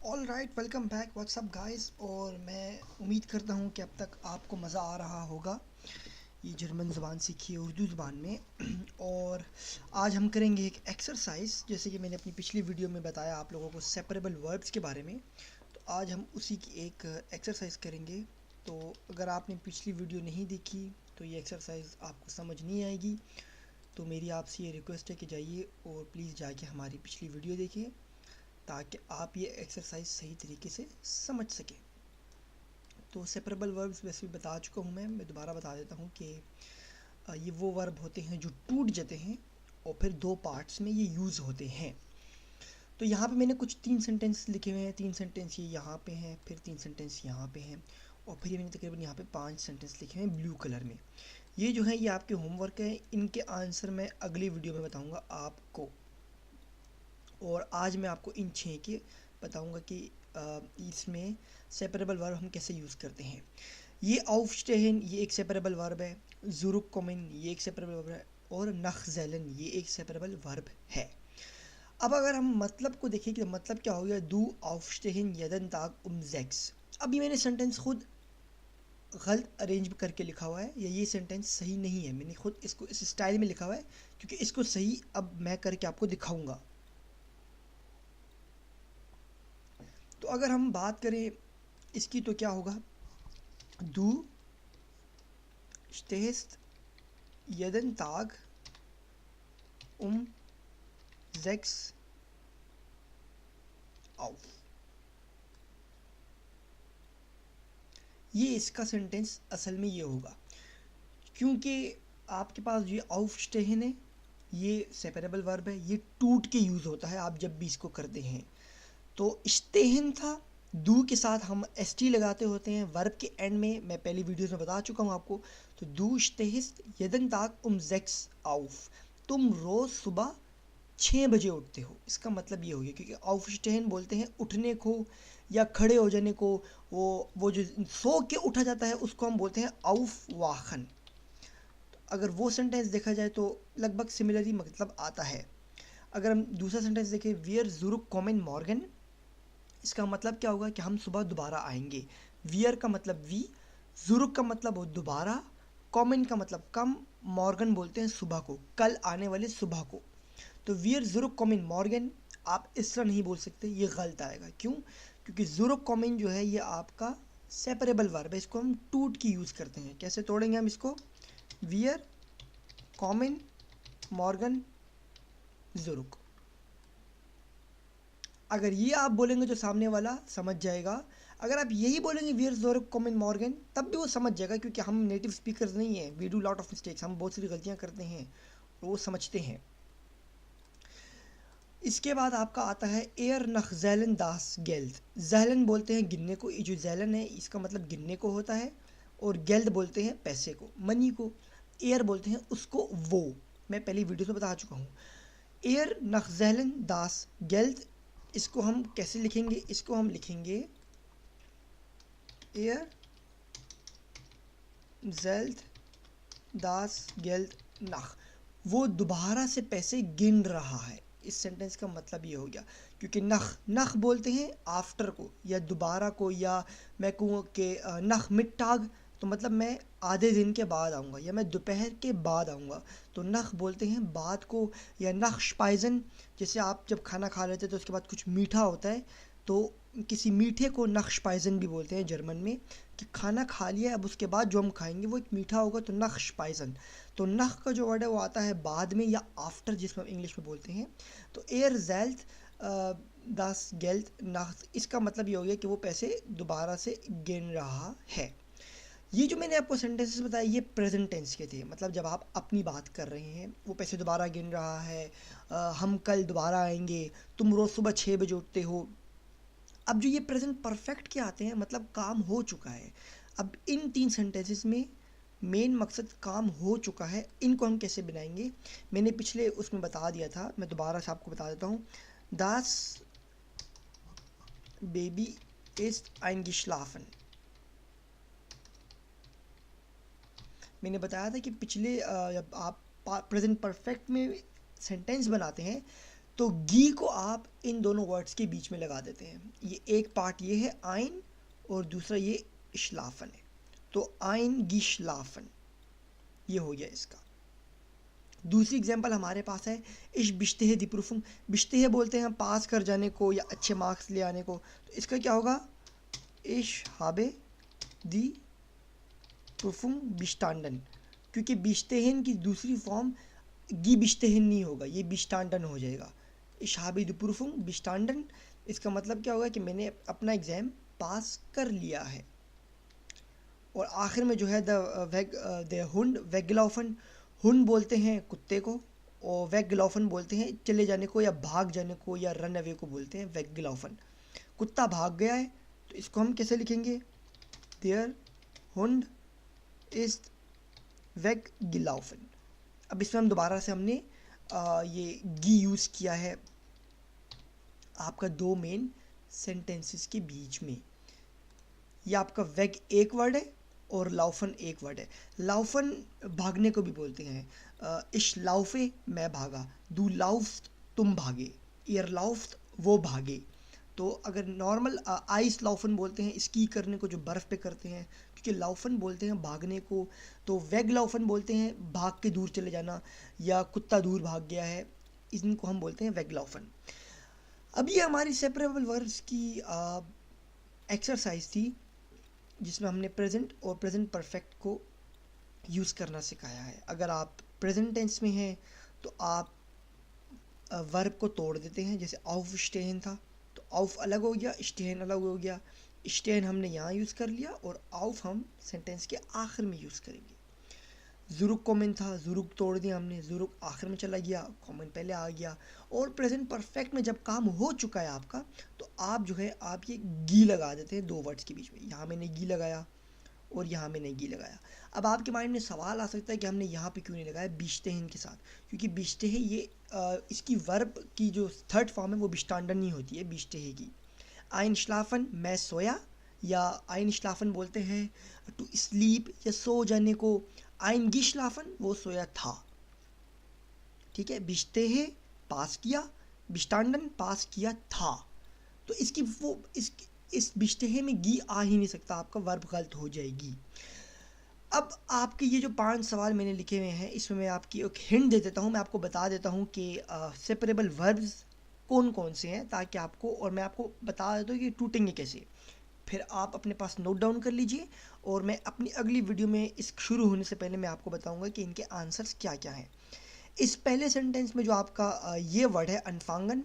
All right, welcome back. WhatsApp guys. और मैं उम्मीद करता हूँ कि अब तक आपको मज़ा आ रहा होगा ये जर्मन ज़ुबान सीखी है उर्दू ज़ुबान में। और आज हम करेंगे एक एक्सरसाइज, जैसे कि मैंने अपनी पिछली वीडियो में बताया आप लोगों को सेपरेबल वर्ब्स के बारे में। तो आज हम उसी की एक एक्सरसाइज करेंगे। तो अगर आपने पिछली वीडियो नहीं देखी तो ये एक्सरसाइज आपको समझ नहीं आएगी। तो मेरी आपसे ये रिक्वेस्ट है कि जाइए और प्लीज़ जाके हमारी पिछली वीडियो देखें ताकि आप ये एक्सरसाइज सही तरीके से समझ सकें। तो सेपरेबल वर्ब्स वैसे भी बता चुका हूँ मैं दोबारा बता देता हूँ कि ये वो वर्ब होते हैं जो टूट जाते हैं और फिर दो पार्ट्स में ये यूज़ होते हैं। तो यहाँ पे मैंने कुछ 3 सेंटेंस लिखे हुए हैं। 3 सेंटेंस ये यहाँ पे हैं, फिर 3 सेंटेंस यहाँ पे हैं, और फिर ये मैंने तकरीबन यहाँ पे 5 सेंटेंस लिखे हैं ब्लू कलर में। ये जो है ये आपके होमवर्क है। इनके आंसर मैं अगली वीडियो में बताऊँगा आपको। और आज मैं आपको इन 6 के बताऊंगा कि इसमें सेपरेबल वर्ब हम कैसे यूज़ करते हैं। ये aufstehen ये एक सेपरेबल वर्ब है, zurückkommen ये एक सेपरेबल वर्ब है, और nachzählen ये एक सेपरेबल वर्ब है। अब अगर हम मतलब को देखें कि मतलब क्या हो गया, du aufstehen jeden Tag um 6। अब ये मैंने सेंटेंस खुद गलत अरेंज करके लिखा हुआ है, या ये सेंटेंस सही नहीं है। मैंने खुद इसको इस स्टाइल में लिखा हुआ है क्योंकि इसको सही अब मैं करके आपको दिखाऊंगा। तो अगर हम बात करें इसकी तो क्या होगा, du stehst jeden Tag um 6 auf। ये इसका सेंटेंस असल में ये होगा, क्योंकि आपके पास ये aufstehen है, ये सेपरेबल वर्ब है, ये टूट के यूज़ होता है आप जब भी इसको करते हैं। तो स्टेहन था, दू के साथ हम एस टी लगाते होते हैं वर्ब के एंड में, मैं पहली वीडियोस में बता चुका हूँ आपको। तो दू स्टेहिस्ट यदन ताक सेक्स आउफ, तुम रोज़ सुबह 6 बजे उठते हो। इसका मतलब ये हो गया, क्योंकि आउफस्टेहन बोलते हैं उठने को या खड़े हो जाने को। वो जो सो के उठा जाता है उसको हम बोलते हैं आउफ वाखन। तो अगर वो सेंटेंस देखा जाए तो लगभग सिमिलर ही मतलब आता है। अगर हम दूसरा सेंटेंस देखें, वियर जुरुक कॉमन मॉर्गन, इसका मतलब क्या होगा कि हम सुबह दोबारा आएंगे। वियर का मतलब वी, जुरुक का मतलब हो दोबारा, कॉमन का मतलब कम, मॉर्गन बोलते हैं सुबह को, कल आने वाले सुबह को। तो वियर जुरुक कॉमन मॉर्गन आप इस तरह नहीं बोल सकते, ये गलत आएगा। क्यों? क्योंकि जुरुक कॉमन जो है ये आपका सेपरेबल वर्ब है, इसको हम टूट की यूज़ करते हैं। कैसे तोड़ेंगे हम इसको, वियर कॉमन मॉर्गन जुरुक। अगर ये आप बोलेंगे जो सामने वाला समझ जाएगा। अगर आप यही बोलेंगे वियर जोर कॉमन मॉर्गन, तब भी वो समझ जाएगा, क्योंकि हम नेटिव स्पीकर्स नहीं हैं। We do lot of mistakes, हम बहुत सारी गलतियाँ करते हैं, वो समझते हैं। इसके बाद आपका आता है एयर नख जैलन दास गेल्द। जैलन बोलते हैं गिनने को, ये जो जैलन है इसका मतलब गिनने को होता है, और गेल्द बोलते हैं पैसे को, मनी को। एयर बोलते हैं उसको वो, मैं पहली वीडियो में बता चुका हूँ। एयर नख जैलन दास गेल्द, इसको हम कैसे लिखेंगे, इसको हम लिखेंगे एयर जेल्द दास गेल्द नख, वो दोबारा से पैसे गिन रहा है। इस सेंटेंस का मतलब ये हो गया, क्योंकि नख नख बोलते हैं आफ्टर को या दोबारा को, या मैं कहूँ कि नख मिटाग, तो मतलब मैं आधे दिन के बाद आऊँगा या मैं दोपहर के बाद आऊँगा। तो नख बोलते हैं बाद को, या नख स्पाइजन, जैसे आप जब खाना खा लेते हैं तो उसके बाद कुछ मीठा होता है, तो किसी मीठे को नख स्पाइजन भी बोलते हैं जर्मन में, कि खाना खा लिया अब उसके बाद जो हम खाएंगे वो एक मीठा होगा, तो नख स्पाइजन। तो नख का जो वर्ड है वो आता है बाद में या आफ्टर, जिसमें हम इंग्लिश में बोलते हैं। तो एयर जेल्थ दास गेल्थ नख, इसका मतलब ये हो गया कि वो पैसे दोबारा से गिन रहा है। ये जो मैंने आपको सेंटेंसेस बताए ये प्रेजेंट टेंस के थे, मतलब जब आप अपनी बात कर रहे हैं, वो पैसे दोबारा गिन रहा है, हम कल दोबारा आएंगे, तुम रोज़ सुबह 6 बजे उठते हो। अब जो ये प्रेजेंट परफेक्ट के आते हैं, मतलब काम हो चुका है। अब इन 3 सेंटेंसेस में मेन मकसद काम हो चुका है, इनको हम कैसे बनाएंगे मैंने पिछले उसमें बता दिया था, मैं दोबारा से आपको बता देता हूँ। दास बेबी इस्ट eingeschlafen, मैंने बताया था कि पिछले जब आप प्रेजेंट परफेक्ट में सेंटेंस बनाते हैं तो गी को आप इन दोनों वर्ड्स के बीच में लगा देते हैं। ये एक पार्ट ये है आइन और दूसरा ये इश्लाफन है, तो आइन गिशलाफन ये हो गया इसका। दूसरी एग्जांपल हमारे पास है इश बिश्तेह दी प्रूफुम। बिश्तेह बोलते हैं पास कर जाने को या अच्छे मार्क्स ले आने को, तो इसका क्या होगा इश हाबे दी प्रूफुम बिस्टांडन, क्योंकि बिश्तेहन की दूसरी फॉर्म गी बिश्तेहन नहीं होगा, ये बिस्टांडन हो जाएगा। इश हाबे दी प्रूफुम बिस्टांडन, इसका मतलब क्या होगा कि मैंने अपना एग्ज़ाम पास कर लिया है। और आखिर में जो है द हुंड वेगलाफन, हुंड बोलते हैं कुत्ते को और वेगलाफन बोलते हैं चले जाने को या भाग जाने को या रन अवे को बोलते हैं वेगलाफन। कुत्ता भाग गया है, तो इसको हम कैसे लिखेंगे, देयर हुंड इज वेगलाफन। अब इसमें हम दोबारा से हमने ये गी यूज़ किया है आपका दो मेन सेंटेंसेस के बीच में। ये आपका वेग एक वर्ड है और लाउफन एक वर्ड है। लाउफन भागने को भी बोलते हैं, इश लाउफे मैं भागा, दू लाउफ्त तुम भागे, ईयर लाउफ्त वो भागे। तो अगर नॉर्मल आइस लाउफन बोलते हैं स्की करने को जो बर्फ़ पे करते हैं, क्योंकि लाउफन बोलते हैं भागने को, तो वेग लाउफन बोलते हैं भाग के दूर चले जाना या कुत्ता दूर भाग गया है, इनको हम बोलते हैं वेग लाउफन। अब ये हमारी सेपरेबल वर्ब्स की एक्सरसाइज थी जिसमें हमने प्रेजेंट और प्रेजेंट परफेक्ट को यूज़ करना सिखाया है। अगर आप प्रेजेंट टेंस में हैं तो आप वर्ब को तोड़ देते हैं, जैसे आउफ स्टेहन था तो आउफ अलग हो गया, स्टेहन अलग हो गया। स्टेहन हमने यहाँ यूज़ कर लिया और आउफ हम सेंटेंस के आखिर में यूज़ करेंगे। ज़ुरुक कॉमन था, ज़ुरुक तोड़ दिया हमने, ज़ुरुक आखिर में चला गया, कॉमन पहले आ गया। और प्रेजेंट परफेक्ट में जब काम हो चुका है आपका, तो आप जो है आप ये गी लगा देते हैं दो वर्ड्स के बीच में। यहाँ मैंने गी लगाया और यहाँ मैंने गी लगाया। अब आपके माइंड में सवाल आ सकता है कि हमने यहाँ पे क्यों नहीं लगाया बिश्तेहन के साथ, क्योंकि बिश्तेह ये इसकी वर्ब की जो थर्ड फॉर्म है वो बिस्टांडन नहीं होती है बिश्तेह की। आइन श्लाफन मैं सोया, या आइन श्लाफन बोलते हैं टू स्लीप या सो जाने को। आइन गिशलाफन वो सोया था, ठीक है। बिश्तेह पास किया, बिस्टांडन पास किया था, तो इसकी वो इस बिश्तेह में गी आ ही नहीं सकता, आपका वर्ब गलत हो जाएगी। अब आपके ये जो 5 सवाल मैंने लिखे हुए हैं इसमें मैं आपकी एक हिंट दे देता हूँ, मैं आपको बता देता हूँ कि सेपरेबल वर्ब्स कौन कौन से हैं, ताकि आपको, और मैं आपको बता देता हूँ कि टूटेंगे कैसे। फिर आप अपने पास नोट डाउन कर लीजिए और मैं अपनी अगली वीडियो में इस शुरू होने से पहले मैं आपको बताऊंगा कि इनके आंसर्स क्या क्या हैं। इस पहले सेंटेंस में जो आपका ये वर्ड है अनफांगन,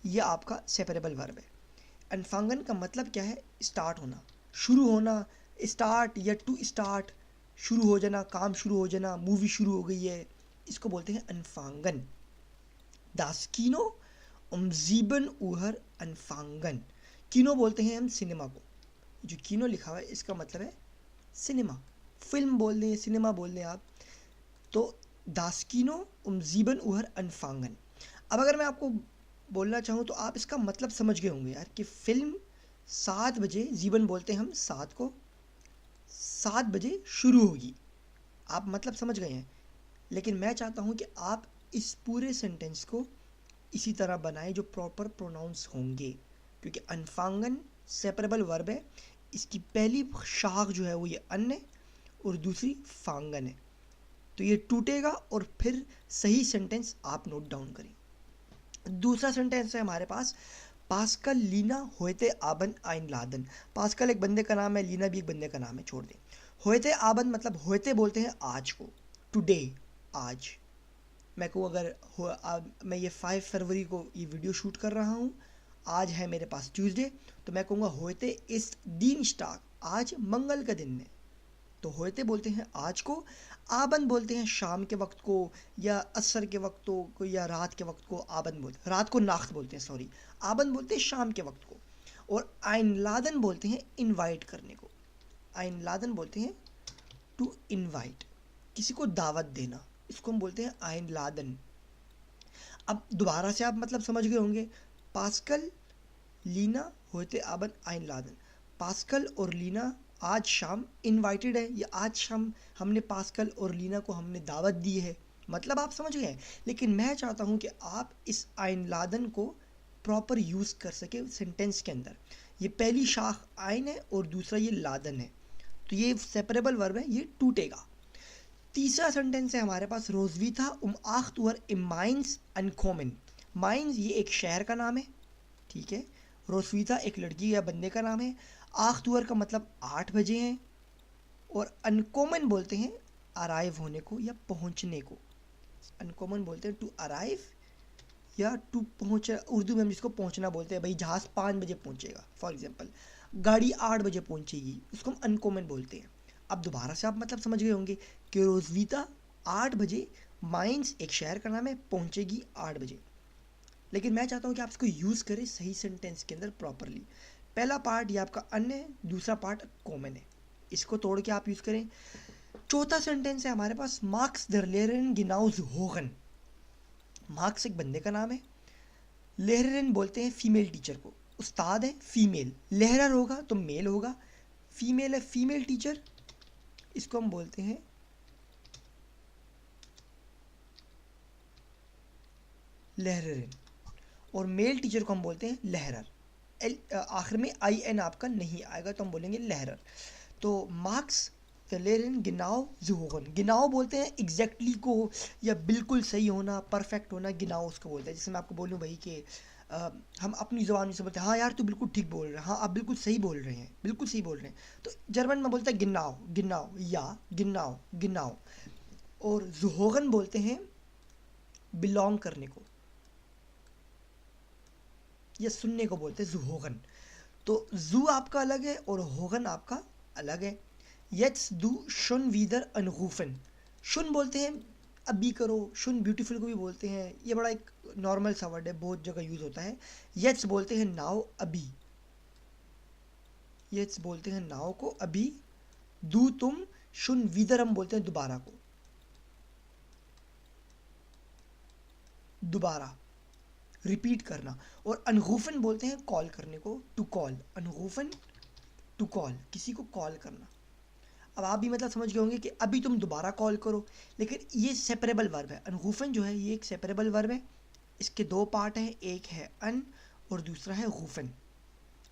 ये आपका सेपरेबल वर्ब है। अनफांगन का मतलब क्या है, स्टार्ट होना, शुरू होना, स्टार्ट या टू स्टार्ट, शुरू हो जाना, काम शुरू हो जाना, मूवी शुरू हो गई है, इसको बोलते हैं अनफांगन। दास्कीनो उमजीबन उहर अनफांगन, कीनो बोलते हैं हम सिनेमा को, जो कीनो लिखा हुआ है इसका मतलब है सिनेमा, फिल्म बोल दें, सिनेमा बोल दें आप, तो दास्कीनो उमजीबन उहर अनफांगन। अब अगर मैं आपको बोलना चाहूँ तो आप इसका मतलब समझ गए होंगे यार कि फ़िल्म 7 बजे, जीवन बोलते हैं हम 7 को, 7 बजे शुरू होगी, आप मतलब समझ गए हैं। लेकिन मैं चाहता हूँ कि आप इस पूरे सेंटेंस को इसी तरह बनाएं जो प्रॉपर प्रोनाउंस होंगे, क्योंकि अनफांगन सेपरेबल वर्ब है, इसकी पहली शाख जो है वो ये अन है और दूसरी फांगन है, तो ये टूटेगा और फिर सही सेंटेंस आप नोट डाउन करें। दूसरा सेंटेंस है हमारे पास, पास्कल लीना होते आबन आइन लादन। पास्कल एक बंदे का नाम है, लीना भी एक बंदे का नाम है, छोड़ दें। होते आबन मतलब होते बोलते हैं आज को, टुडे, आज। मैं कहूँ अगर मैं ये 5 फरवरी को ये वीडियो शूट कर रहा हूँ, आज है मेरे पास ट्यूसडे, तो मैं कहूँगा होते इस दिन स्टाक, आज मंगल का दिन है, तो होते बोलते हैं आज को। आबन बोलते हैं शाम के वक्त को या असर के वक्त को या रात के वक्त को, आबन बोलते हैं, रात को नाख्त बोलते हैं, सॉरी, आबन बोलते हैं शाम के वक्त को। और आइन लादन बोलते हैं इनवाइट करने को, आइन लादन बोलते हैं टू इनवाइट, किसी को दावत देना, इसको हम बोलते हैं आइन लादन। अब दोबारा से आप मतलब समझ गए होंगे, पास्कल लीना होते आबन आइन लादन, पास्कल और लीना आज शाम इनवाइटेड है, या आज शाम हमने पास्कल और लीना को हमने दावत दी है, मतलब आप समझ गए। लेकिन मैं चाहता हूँ कि आप इस einladen को प्रॉपर यूज़ कर सके सेंटेंस के अंदर। ये पहली शाख आइन है और दूसरा ये लादन है, तो ये सेपरेबल वर्ब है, ये टूटेगा। तीसरा सेंटेंस है हमारे पास रोजवीथा आख्त वर इम माइंस अनकोमन। माइंस ये एक शहर का नाम है, ठीक है। रोजवीथा एक लड़की या बंदे का नाम है। आख्त वर का मतलब 8 बजे हैं, और अनकॉमन बोलते हैं अराइव होने को या पहुंचने को। अनकॉमन बोलते हैं टू अराइव या टू पहुंच, उर्दू में हम जिसको पहुंचना बोलते हैं, भाई जहाज़ 5 बजे पहुंचेगा फॉर एग्जांपल, गाड़ी 8 बजे पहुंचेगी, उसको हम अनकॉमन बोलते हैं। अब दोबारा से आप मतलब समझ गए होंगे कि रोजवीता 8 बजे, माइंस एक शहर का नाम है, पहुंचेगी 8 बजे। लेकिन मैं चाहता हूँ कि आप इसको यूज़ करें सही सेंटेंस के अंदर प्रॉपरली। पहला पार्ट ये आपका अन है, दूसरा पार्ट कॉमन है, इसको तोड़ के आप यूज़ करें। चौथा सेंटेंस है हमारे पास मार्क्स दर लेहरन गिनाउज होगन। मार्क्स एक बंदे का नाम है, लेहरन बोलते हैं फीमेल टीचर को, उस्ताद है फीमेल, लेहरर होगा तो मेल होगा, फीमेल है फीमेल टीचर, इसको हम बोलते हैं लेहरन, और मेल टीचर को हम बोलते हैं लहरर। आखिर में आई एन आपका नहीं आएगा तो हम बोलेंगे लहरर। तो मार्क्स लेरन गिनाओ जुहोगन, गिनाओ बोलते हैं एग्जैक्टली को या बिल्कुल सही होना, परफेक्ट होना, गिनाओ उसको बोलते हैं। जैसे मैं आपको बोलूँ भाई कि हम अपनी ज़ुबान से बोलते हैं हाँ यार तू बिल्कुल ठीक बोल रहा है, हाँ आप बिल्कुल सही बोल रहे हैं, बिल्कुल सही बोल रहे हैं, तो जर्मन में बोलते हैं गिनाओ गिनाओ या गिनाओ गिनाओ। और जुहोगन बोलते हैं बिलोंग करने को या सुनने को बोलते हैं जुहोगन। तो जू आपका अलग है और होगन आपका अलग है। यट्स दू शुन वीदर अनगूफन, शुन बोलते हैं अभी करो, शुन ब्यूटीफुल को भी बोलते हैं, ये बड़ा एक नॉर्मल सा वर्ड है, बहुत जगह यूज़ होता है। यट्स बोलते हैं नाव अभी, यट्स बोलते हैं नाव को अभी, दू तुम, शुन वीदर हम बोलते हैं दोबारा को, दोबारा रिपीट करना। और अनगूफन बोलते हैं कॉल करने को, टू कॉल, अनगूफन टू कॉल, किसी को कॉल करना। अब आप भी मतलब समझ गए होंगे कि अभी तुम दोबारा कॉल करो, लेकिन ये सेपरेबल वर्ब है। अनगूफन जो है ये एक सेपरेबल वर्ब है, इसके दो पार्ट हैं, एक है अन और दूसरा है गूफन।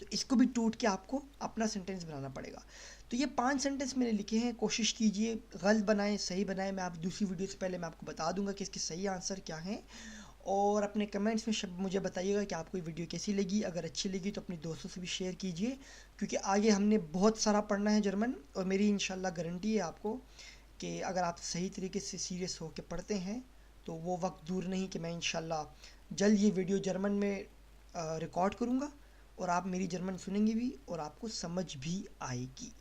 तो इसको भी टूट के आपको अपना सेंटेंस बनाना पड़ेगा। तो ये 5 सेंटेंस मैंने लिखे हैं, कोशिश कीजिए गलत बनाएं सही बनाएं। मैं आप दूसरी वीडियो से पहले मैं आपको बता दूंगा कि इसके सही आंसर क्या हैं। और अपने कमेंट्स में मुझे बताइएगा कि आपको ये वीडियो कैसी लगी। अगर अच्छी लगी तो अपने दोस्तों से भी शेयर कीजिए, क्योंकि आगे हमने बहुत सारा पढ़ना है जर्मन। और मेरी इंशाल्लाह गारंटी है आपको कि अगर आप सही तरीके से सीरियस होकर पढ़ते हैं तो वो वक्त दूर नहीं कि मैं इंशाल्लाह जल्द ये वीडियो जर्मन में रिकॉर्ड करूँगा और आप मेरी जर्मन सुनेंगे भी और आपको समझ भी आएगी।